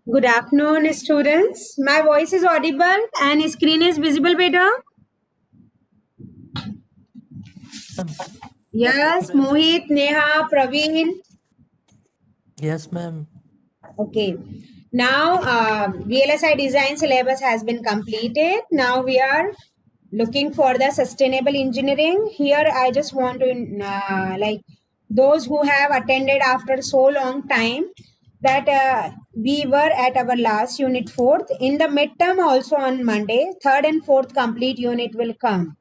Good afternoon, students. My voice is audible and screen is visible, beta? Yes, Mohit, Neha, Praveen. Yes, ma'am. Okay. Now, VLSI design syllabus has been completed. Now we are looking for the sustainable engineering. Here, I just want to like those who have attended after so long time that we were at our last unit fourth. In the midterm also on Monday, third and fourth complete unit will come.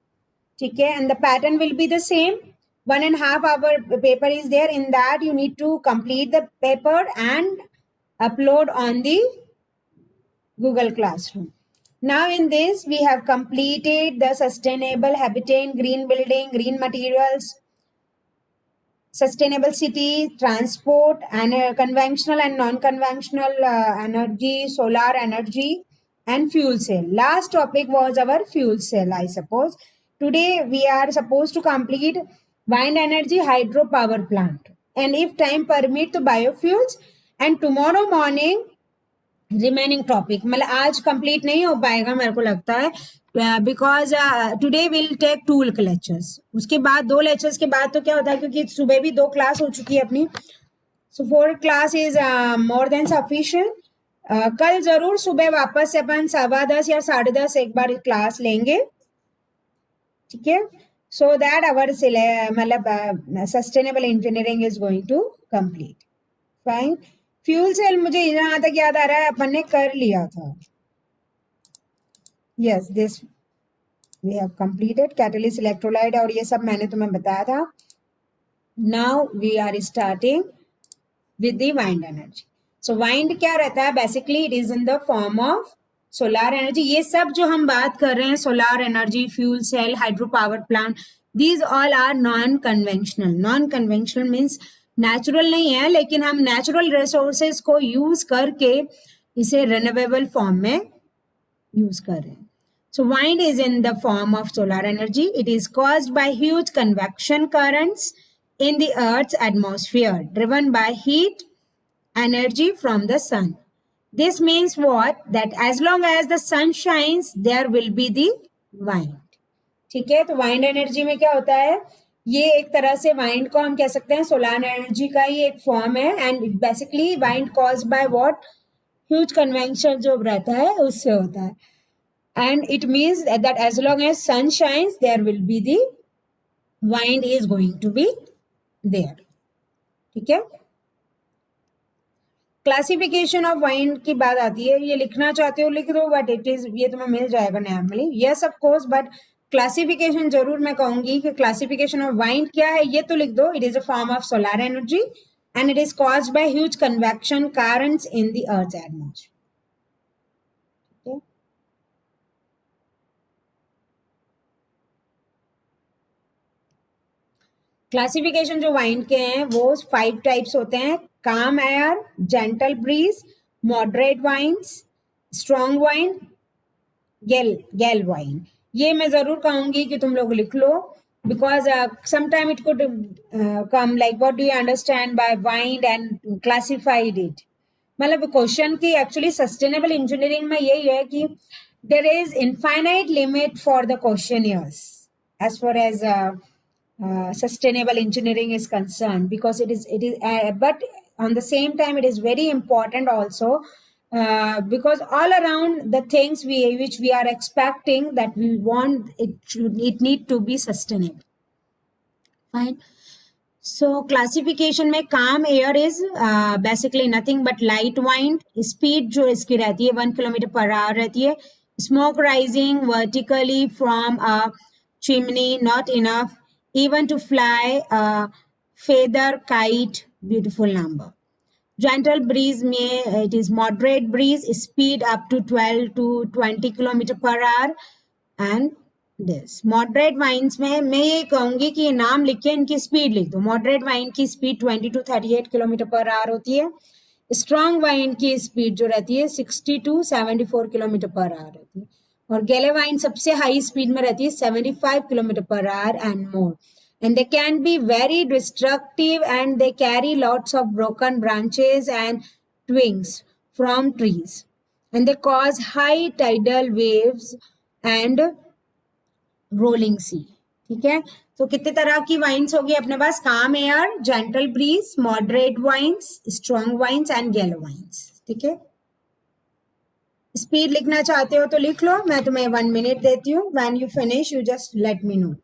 Okay, and the pattern will be the same. 1.5 hour paper is there. In that, you need to complete the paper and upload on the Google Classroom. Now, in this, we have completed the sustainable habitat, green building, green materials, sustainable city, transport, and conventional and non-conventional energy, solar energy, and fuel cell. Last topic was our fuel cell, I suppose. Today we are supposed to complete wind energy hydropower plant, and if time permit, to biofuels. And tomorrow morning remaining topic मतलब आज complete नहीं हो पाएगा मेरे को लगता है because today will take 2 lectures उसके बाद 2 लेक्चर्स के बाद तो क्या होता है क्योंकि सुबह भी 2 क्लास हो चुकी है अपनी सो 4 class is more than sufficient कल जरूर सुबह वापस से अपन 10:15 या 10:30 एक बार क्लास लेंगे ठीक है सो दैट आवर मतलब sustainable engineering is going to complete fine fuel cell मुझे यहाँ तक याद आ रहा है अपन ने कर लिया था yes this we have completed catalyst electrolyte और ये सब मैंने तुम्हें बताया था now we are starting with the wind energy so wind क्या रहता है basically it is in the form of solar energy ये सब जो हम बात कर रहे हैं solar energy fuel cell hydro power plant these all are non conventional means natural नहीं है लेकिन हम नेचुरल रिसोर्सेज को यूज करके इसे रिन्यूएबल फॉर्म में यूज कर रहे हैं so wind is in the form of solar energy it is caused by huge convection currents in the earth's atmosphere driven by heat energy from the sun this means what that as long as the sun shines there will be the wind ठीक है तो wind energy में क्या होता है ये एक तरह से वाइंड को हम कह सकते हैं सोलर एनर्जी का ही एक फॉर्म है and basically wind caused by what huge convection जो रहता है उससे होता है and it means that as long as sun shines there will be the wind is going to be there ठीक है क्लासिफिकेशन ऑफ वाइंड की बात आती है ये लिखना चाहते हो लिख दो बट इट इज ये तुम्हें मिल जाएगा normally yes of course but classification जरूर मैं कहूंगी कि क्लासिफिकेशन ऑफ वाइंड क्या है ये तो लिख दो it is a form of solar energy and it is caused by huge convection currents in the earth atmosphere classification जो वाइंड के हैं वो 5 टाइप्स होते हैं calm air gentle breeze moderate winds strong wind gale wind ये मैं जरूर कहूंगी कि तुम लोग लिख लो because sometime it could come like what do you understand by wind and classified it मतलब क्वेश्चन की एक्चुअली सस्टेनेबल इंजीनियरिंग में यही है कि there is infinite limit for the questionnaires as far as sustainable engineering is concerned because it is but on the same time it is very important also because all around the things which we are expecting that we want it need to be sustainable fine so classification में calm air is basically nothing but light wind speed जो इसकी रहती है 1 kilometre per hour रहती है smoke rising vertically from a chimney not enough even to fly a feather kite beautiful number gentle breeze में it is moderate breeze speed up to 12 to 20 kilometer per hour and this moderate winds में मैं ये कहूंगी कि नाम लिख के इनकी स्पीड लिख दो moderate wind की speed 20 to 38 kilometre per hour होती है स्ट्रॉन्ग वाइंड की स्पीड जो रहती है 60 to 74 किलोमीटर पर आवर रहती है और गेले वाइन सबसे हाई स्पीड में रहती है 75 kilometre per hour and more, and they can be very destructive and they carry lots of broken branches and twigs from trees and they cause high tidal waves and rolling sea. ठीक है, तो कितने तरह की wines होगी अपने पास? Calm air, gentle breeze, moderate winds, strong winds and yellow winds. ठीक है, स्पीड लिखना चाहते हो तो लिख लो, मैं तुम्हें 1 मिनट देती हूँ. When you finish you just let me know.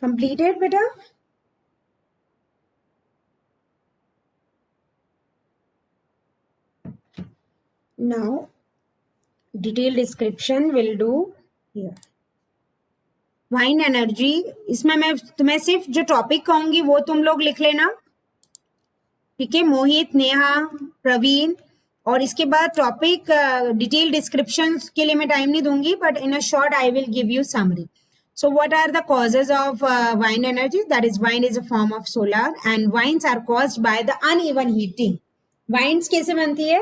Completed, beta? Now, detailed description will do here. Wine energy, इसमें मैं तुम्हें सिर्फ जो टॉपिक कहूंगी वो तुम लोग लिख लेना. ठीक है, मोहित, नेहा, प्रवीण. और इसके बाद टॉपिक डिटेल डिस्क्रिप्शन के लिए मैं टाइम नहीं दूंगी, but in a short I will give you summary. So what are the causes of wine energy? That is, wine is a form of solar and wines are caused by the uneven heating. Wines कैसे बनती है?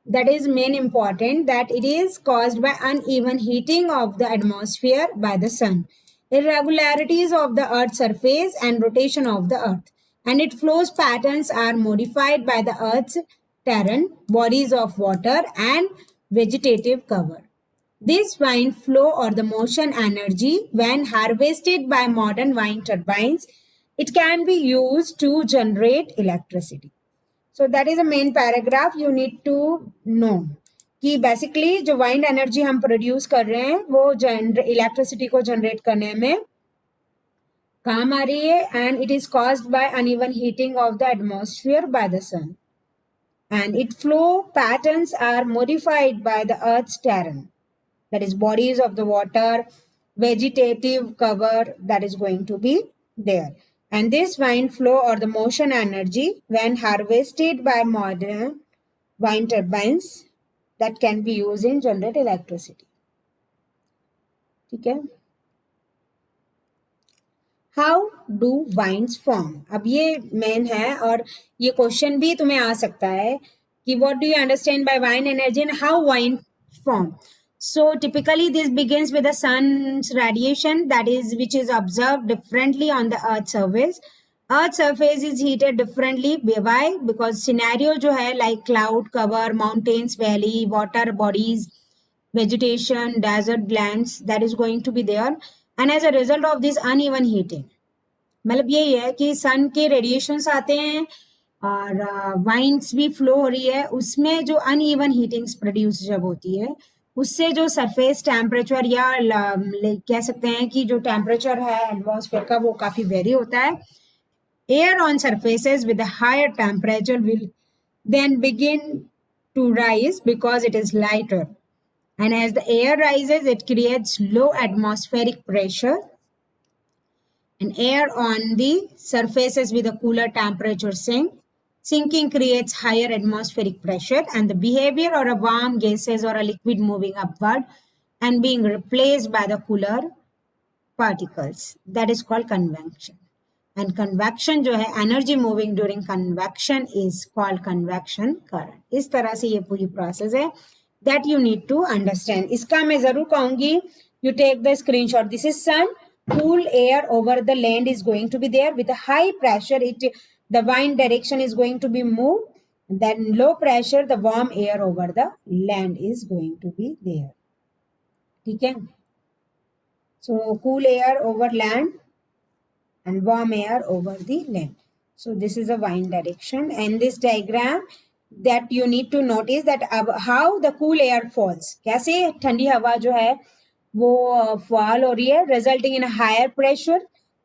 That is main important, that it is caused by uneven heating of the atmosphere by the sun, irregularities of the earth's surface and rotation of the earth, and its flows patterns are modified by the earth's terrain, bodies of water and vegetative cover. This wine flow or the motion energy, when harvested by modern wine turbines, it can be used to generate electricity. So that is a main paragraph you need to know कि basically जो wind energy हम produce कर रहे हैं वो electricity को generate करने में काम आ रही है, and it is caused by uneven heating of the atmosphere by the sun, and its flow patterns are modified by the earth's terrain, that is bodies of the water, vegetative cover that is going to be there. And this wind flow or the motion energy, when harvested by modern wind turbines, that can be used in generate electricity. ठीक है, how do wines form? अब ये main है और ये question भी तुम्हें आ सकता है कि what do you understand bye wine energy and how wine form. So typically this begins with the sun's radiation, that is, which is observed differently on the earth's surface. Earth's surface is heated differently. Why? Because scenario जो है like cloud cover, mountains, valley, water bodies, vegetation, desert lands, that is going to be there. And as a result of this uneven heating, मतलब यही है कि सन के radiations आते हैं और वाइंड्स भी फ्लो हो रही है, उसमें जो अनइवन हीटिंग्स प्रोड्यूस जब होती है, उससे जो सरफेस टेम्परेचर या कह सकते हैं कि जो टेम्परेचर है एटमॉस्फेयर का वो काफी वेरी होता है. Air on surfaces with a higher temperature will then begin to rise because it is lighter. And as the air rises, it creates low atmospheric pressure. And air on the surfaces with a cooler temperature sinking creates higher atmospheric pressure, and the behavior or a warm gases or a liquid moving upward and being replaced by the cooler particles. That is called convection. And convection जो है energy moving during convection is called convection current. इस तरह से ये पूरी process है that you need to understand. इसका मैं जरूर कहूंगी you take the screenshot. This is sun. Cool air over the land is going to be there with a high pressure. The wind direction is going to be moved. Then low pressure, the warm air over the land is going to be there. ठीक है? So cool air over land and warm air over the land. So this is a wind direction, and this diagram that you need to notice that how the cool air falls. कैसे ठंडी हवा जो है वो fall हो रही है, resulting in a higher pressure,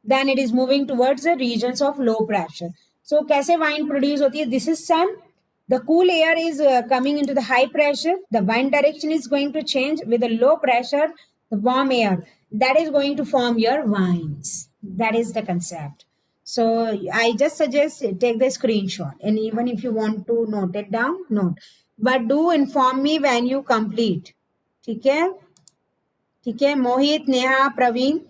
then it is moving towards the regions of low pressure. So कैसे wind produce होती है? This is sun. The cool air is coming into the high pressure. The wind direction is going to change with the low pressure, the warm air. That is going to form your winds. That is the concept. So I just suggest take the screenshot, and even if you want to note it down, note. But do inform me when you complete. ठीक है? ठीक है? मोहित, Neha, Praveen.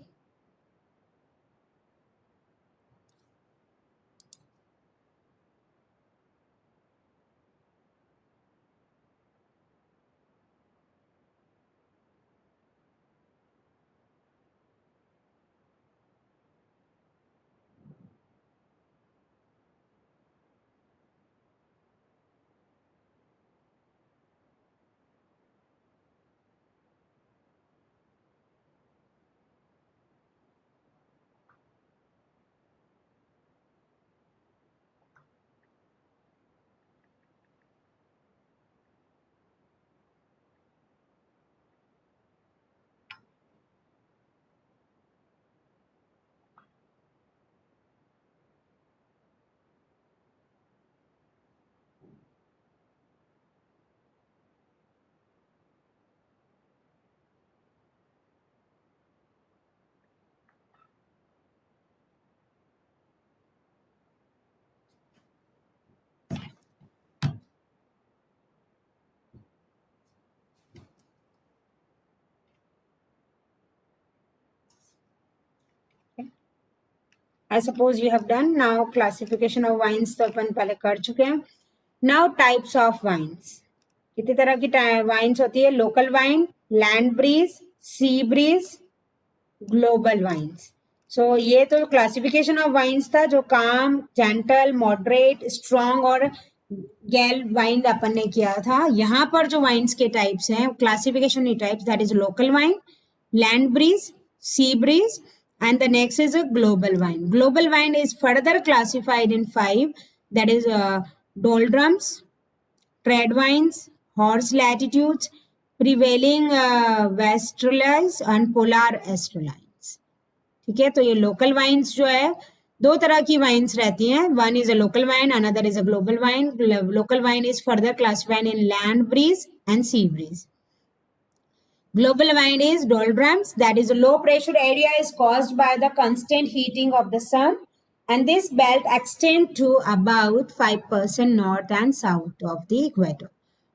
I suppose you have done. Now classification of wines तो अपन पहले कर चुके हैं. Now types of wines. कितनी तरह की वाइन्स होती है? Local wind, land breeze, sea breeze, global winds. So ये तो क्लासिफिकेशन ऑफ वाइन्स था जो काम, जेंटल, मॉडरेट, स्ट्रॉन्ग और गैल वाइन अपन ने किया था. यहाँ पर जो वाइन्स के टाइप्स हैं, classification types, that is local wind, land breeze, sea bridge, and the next is a global wine. Global wine is further classified in 5, that is doldrums, trade wines, horse latitudes, prevailing westerlies and polar esterlies. ठीक है? तो ये local wines जो है, दो तरह की wines रहती हैं. One is a local wine, another is a global wine. Local wine is further classified in land breeze and sea breeze. Global wine is doldrums, that is a low pressure area is caused by the constant heating of the sun, and this belt extends to about 5% north and south of the equator.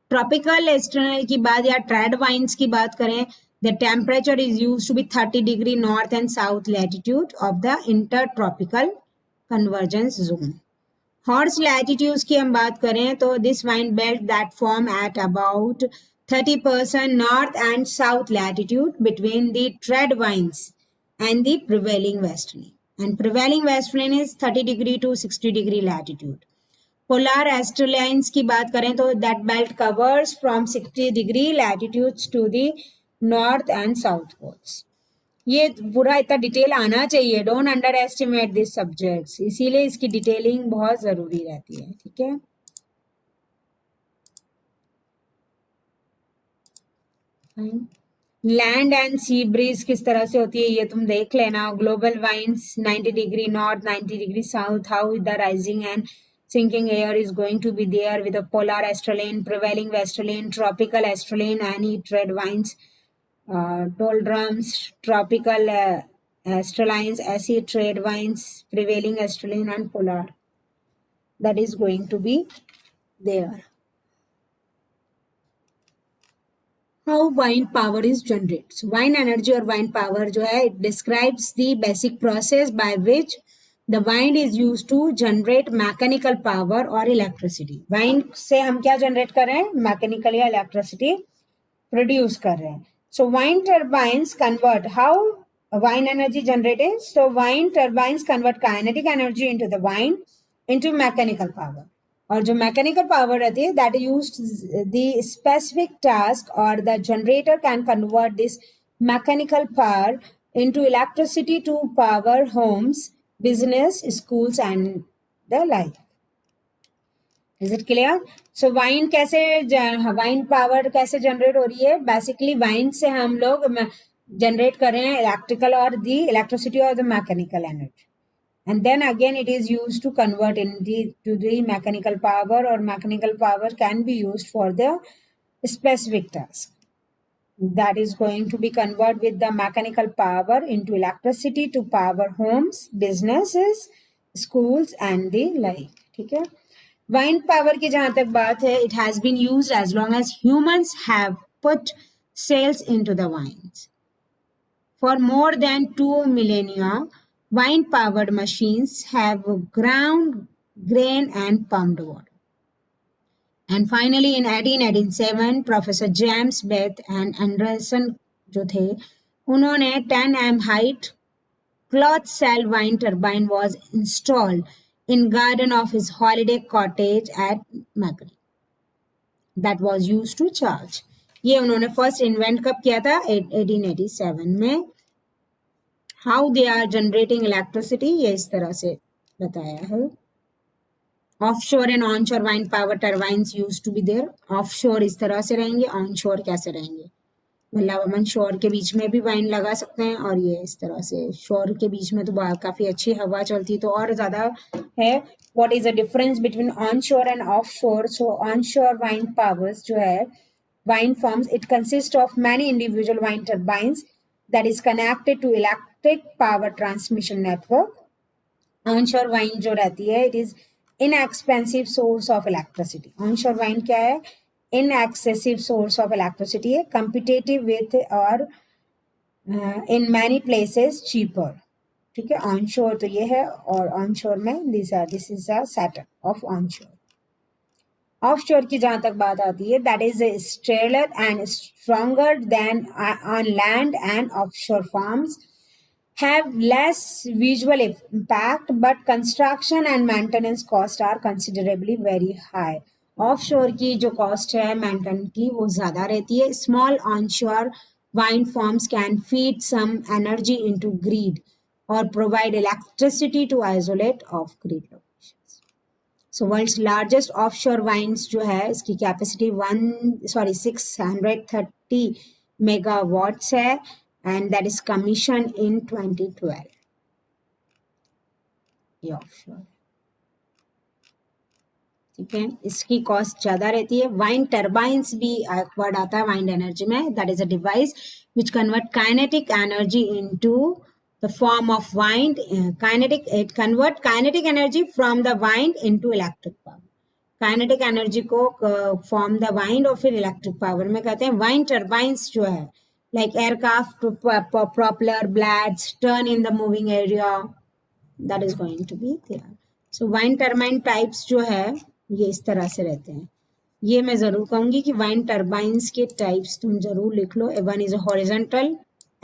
Tropical estuary की बात या trad wines की बात करें, the temperature is used to be 30 degree north and south latitude of the intertropical convergence zone. Horse latitudes की हम बात करें तो this wine belt that form at about 30% north and south latitude between the trade wines and the prevailing westerly. And prevailing westerly is 30 degree to 60 degree latitude. Polar easterlies की बात करें तो that belt covers from 60 degree latitudes to the north and south poles. ये पूरा इतना detail आना चाहिए, don't underestimate this subjects, इसीलिए इसकी डिटेलिंग बहुत जरूरी रहती है, ठीक है। लैंड एंड सी ब्रीज किस तरह से होती है ये तुम देख लेना। Global winds 90 degree north 90 degree south, how the rising and sinking air is going to be there with a polar australian, prevailing westerlian, tropical australian and heat red winds, doldrums, tropical australians, acid trade winds, prevailing australian and polar, that is going to be there. How wind power is generated. So wind energy or wind power जो है, it describes the basic process by which the wind is used to generate mechanical power or electricity. Wind से हम क्या generate कर रहे हैं? Mechanical या electricity produce कर रहे हैं. So wind turbines convert, how wind energy generated? So wind turbines convert kinetic energy into the wind into mechanical power. और जो मैकेनिकल पावर रहती है that used the specific task और the generator can convert this mechanical power into electricity to power homes, business, schools and the like. Is it clear? So wind कैसे, wind power कैसे generate हो रही है? Basically wind से हम लोग generate कर रहे हैं इलेक्ट्रिकल और द इलेक्ट्रिसिटी और the mechanical energy, and then again it is used to convert to the mechanical power, or mechanical power can be used for the specific task, that is going to be converted with the mechanical power into electricity to power homes, businesses, schools and the like, ठीक है। wind power की जहां तक बात है, it has been used as long as humans have put sails into the winds. For more than 2 millennia wind powered machines have ground grain and pumped water. And finally in 1887 Professor James Beth and Anderson जो थे, उन्होंने 10 am height cloth cell wind turbine was installed in garden of his holiday cottage at Macquarie, that was used to charge. ये उन्होंने first invent कब किया था? 1887 में। How they are generating electricity, ये इस तरह से बताया है। Offshore and onshore wind power turbines used to be there. Offshore इस तरह से रहेंगे, ऑनशोर कैसे रहेंगे? मतलब अपन शोर के बीच में भी वाइंड लगा सकते हैं, और ये इस तरह से शोर के बीच में तो काफी अच्छी हवा चलती तो और ज्यादा है। What is the difference between onshore and offshore? So onshore wind powers जो है, wind farms, it consists of many individual wind turbines that is connected to electric power transmission network. Onshore wind जो रहती है, it is inexpensive source of electricity. Onshore wind क्या है? Inaccessible source of electricity है, competitive with or in many places cheaper. ठीक है, onshore तो ये है, और onshore में this is a Saturn of onshore. Offshore की जहां तक बात आती है, that is stellar and stronger than on land, and offshore farms have less visual impact but construction and maintenance cost are considerably very high. Offshore की जो cost है maintain की वो ज्यादा रहती है। Small onshore wind farms can feed some energy into grid और provide electricity to isolate off grid locations. So world's largest offshore winds जो है, इसकी कैपेसिटी 630 मेगावाट्स है, and that is commission in 2012। ये ऑफशोर, ठीक है, इसकी कॉस्ट ज्यादा रहती है। वाइंड टर्बाइंस भी एक वर्ड आता है वाइंड एनर्जी में, that is a device which convert kinetic energy into the form of wind. It convert kinetic energy from the wind into electric power. Kinetic energy को form the wind और फिर electric power में कहते हैं। wind turbines जो है, like aircraft propeller blades turn in the moving area, that is going to be there. So wind turbine types जो है ये इस तरह से रहते हैं। ये मैं जरूर कहूंगी कि wind turbines के types तुम जरूर लिख लो। One is a horizontal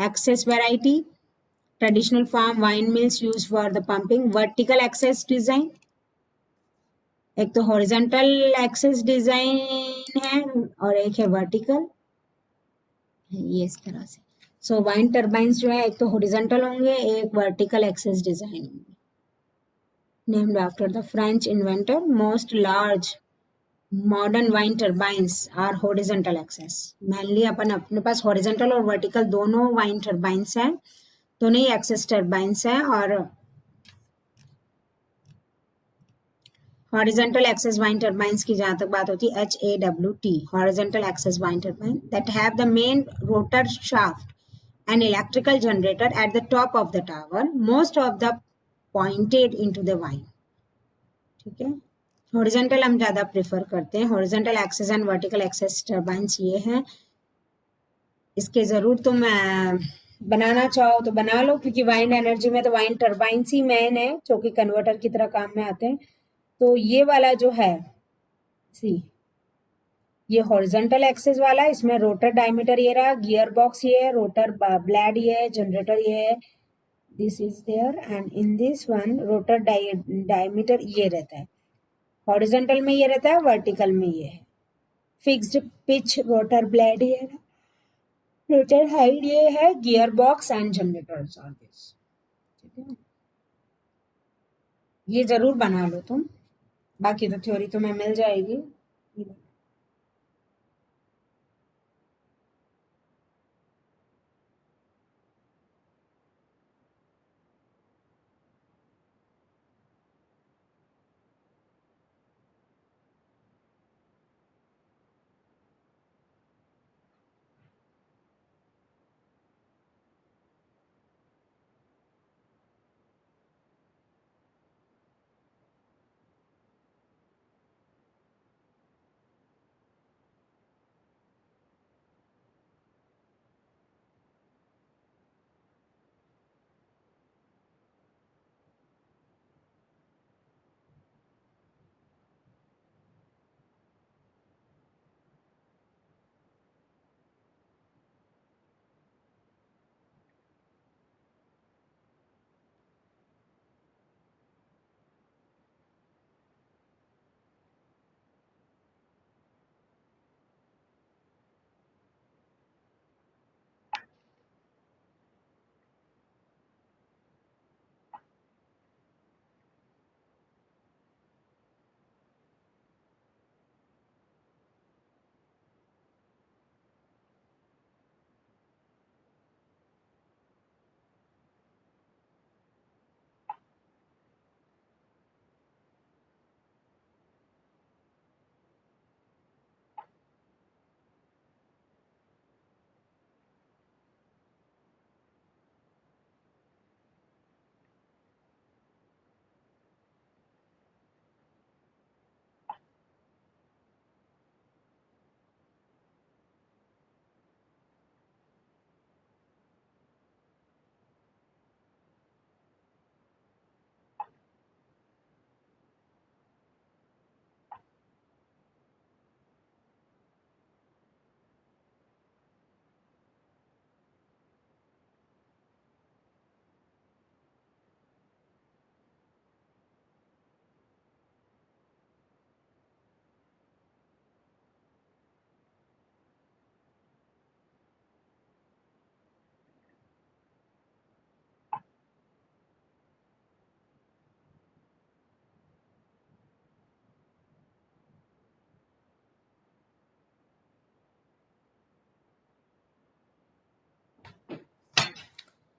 axis variety, traditional farm windmills used for the pumping, vertical axis design, एक तो हॉरिजॉन्टल एक्सिस डिजाइन है और एक है वर्टिकल, ये इस तरह से। सो वाइन टर्बाइंस जो है एक तो हॉरिजॉन्टल होंगे, एक वर्टिकल एक्सिस डिजाइन होंगे। Named after the French inventor, most large modern wind turbines are horizontal axes. Mainly अपने पास हॉरिजॉन्टल और वर्टिकल दोनों वाइन टर्बाइंस हैं, दोनों ही एक्सेस टर्बाइंस हैं। और हॉरिजॉन्टल एक्सेस वाइन टर्बाइंस की जहां तक बात होती है, HAWT, horizontal axis wine turbine that have the main rotor shaft and electrical generator at the top of the tower, most of the pointed into the wine. ठीक है, horizontal हम ज़्यादा प्रेफर करते हैं। Horizontal axis and vertical access turbines ये हैं। इसके ज़रूर तुम बनाना चाहो तो बना लो, क्योंकि वाइन एनर्जी में तो वाइन टर्बाइंस ही मेन है जो कि कन्वर्टर की तरह काम में आते हैं। तो ये वाला जो है, सी, ये हॉरिजॉन्टल एक्सेस वाला, इसमें रोटर डायमीटर ये रहा, गियर बॉक्स ये है, रोटर ब्लेड ये है, जनरेटर ये है, this is there. And in this one rotor diameter ये रहता है, हॉरिजॉन्टल में ये रहता है, वर्टिकल में ये है। फिक्स्ड पिच रोटर ब्लेड ये है, रोटर हाइट ये है, gear box and generators are this. ठीक है, ये जरूर बना लो तुम, बाकी तो थ्योरी तुम्हें मिल जाएगी।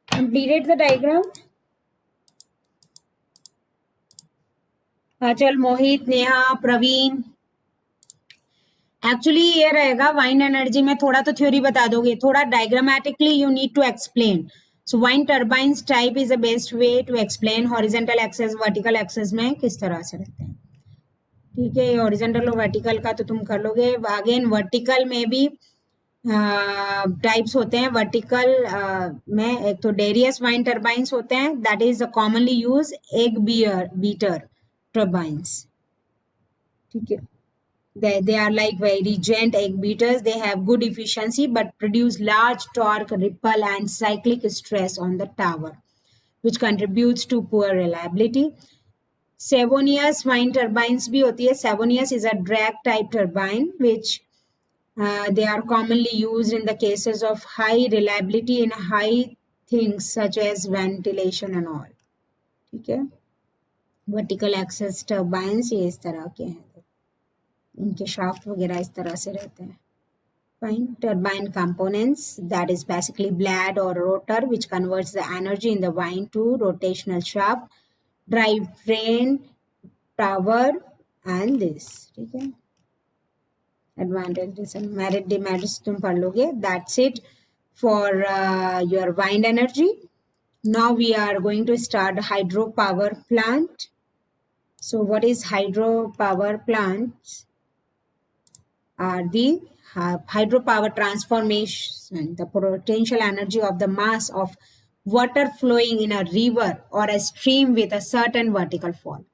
Completed the diagram. चल मोहित, नेहा, प्रवीण, एक्चुअली ये रहेगा वाइन एनर्जी में थोड़ा तो थ्योरी बता दोगे, थोड़ा diagrammatically you need to explain. So wind turbines type is the best way to explain horizontal axes vertical axes में किस तरह से रहते हैं। ठीक है, हॉरिजॉन्टल और वर्टिकल का तो तुम कर लोगे। अगेन वर्टिकल में भी टाइप्स होते हैं। वर्टिकल में एक तो डेरियस वाइन टर्बाइंस होते हैं, that is commonly use egg beater turbines. ठीक है, they are like very giant egg beaters. They have good efficiency but produce large torque, ripple and cyclic stress on the tower, which contributes to poor reliability. Savonius wine turbines भी होती है. Savonius is a drag type turbine which they are commonly used in the cases of high reliability in high things such as ventilation and all. ठीक है. Vertical axis turbines ये इस तरह के हैं. इनके shaft वगैरह इस तरह से रहते हैं. Fine. Turbine components, that is basically blade or rotor which converts the energy in the vine to rotational shaft, drive train, tower and this. ठीक है. Advantages and merit demerits तुम पढ़ लोगे. That's it for your wind energy. Now we are going to start hydropower plant. So what is hydropower plants? Are the hydropower transformation, the potential energy of the mass of water flowing in a river or a stream with a certain vertical fall.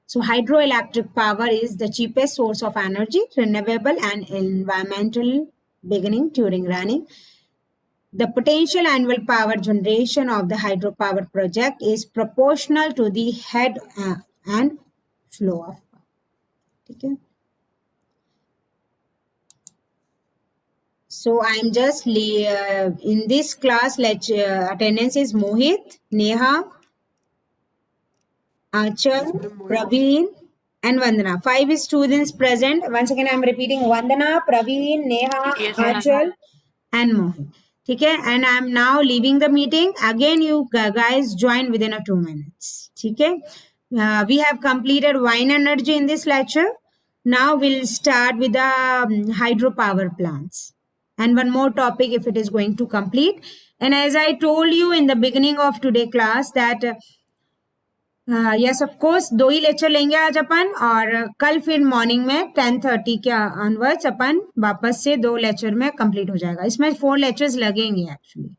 So hydroelectric power is the cheapest source of energy, renewable and environmental beginning during running. The potential annual power generation of the hydropower project is proportional to the head and flow of power. ठीक है. So I'm just in this class. Attendance is Mohit, Neha, Achal, Praveen, and Vandana. 5 students present. Once again, I'm repeating: Vandana, Praveen, Neha, Achal, and Mohit. ठीक है. And I'm now leaving the meeting. Again, you guys join within 2 minutes. ठीक है. We have completed wine energy in this lecture. Now we'll start with the hydropower plants. And one more topic if it is going to complete. And as I told you in the beginning of today class that yes of course 2 he lecture लेंगे आज अपन, और कल फिर morning में 10:30 के onwards अपन वापस से 2 lecture में कंप्लीट हो जाएगा. इसमें 4 लेक्चर्स लगेंगे एक्चुअली.